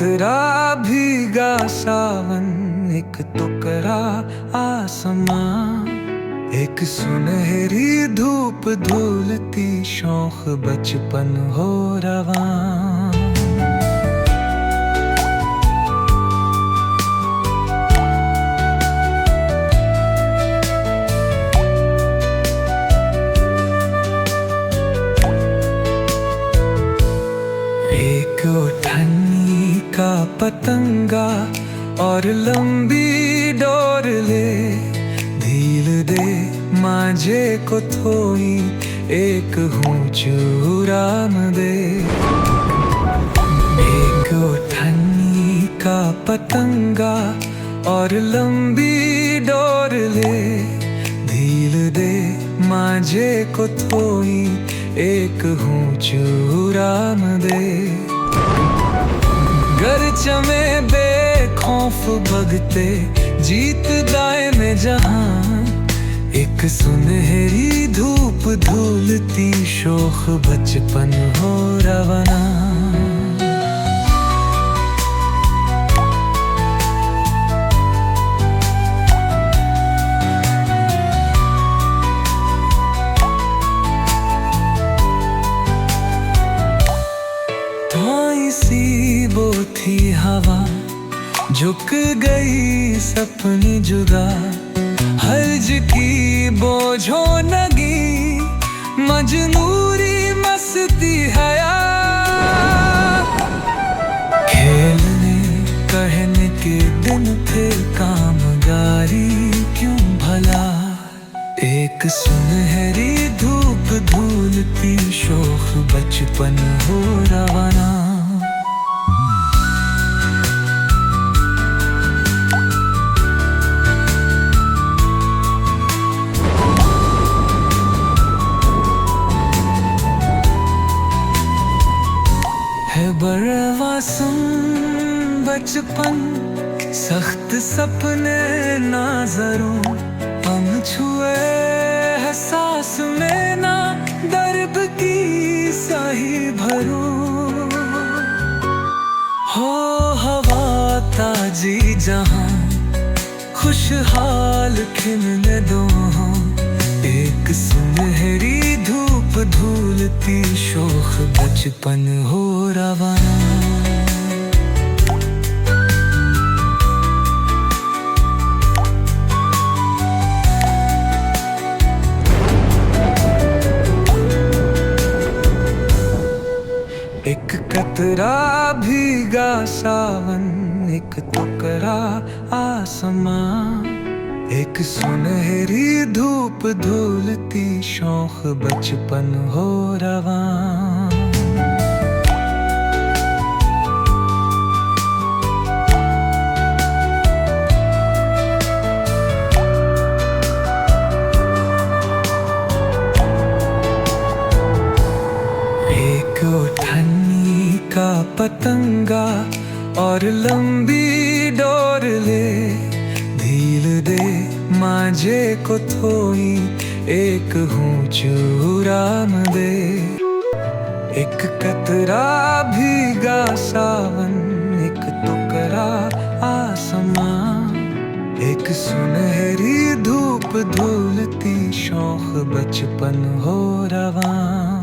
कतरा भीगा सावन, एक टुकड़ा आसमां, एक सुनहरी धूप धुलती, शौक बचपन हो रवां। एक उठनी का पतंगा और लंबी डोर ले, ढील दे मांझे को थोई, एक ऊंची उड़ान दे। एक उठनी का पतंगा और लंबी डोर ले, ढील दे मांझे को थोई, एक ऊंची उड़ान दे। गर चमे बेखौफ भगते, जीत दाए में जहां, एक सुनहरी धूप धुलती, शौक बचपन हो रवाना। थोड़ी सी बोथी हवा, झुक गई सपनी जुदा, हर्ज की बोझों नगी, मजनूरी मस्ती हया। खेलने कहने के दिन थे, कामगारी क्यों भला, एक सुनहरी धूप धुलती, शौक बचपन हो रवाना। है बरवासुम बचपन, सख्त सपने नाज़रों, हम छुए है सांस में ना, दर्द की सही भरूं। हो हवा ताजी जहां, खुशहाल खिलने दो, एक सुनहरी धूप धुलती, शौक बचपन हो रवाना। एक कतरा भीगा सावन, एक टुकड़ा आसमां, एक सुनहरी धूप धुलती, शौक बचपन हो रवां। एक उठनी का पतंगा और लंबी डोर ले, ढील दे मांझे को थोई, एक ऊंची उड़ान दे। एक कतरा भीगा सावन, एक टुकड़ा आसमां, एक सुनहरी धूप धुलती, शौक बचपन हो रवां।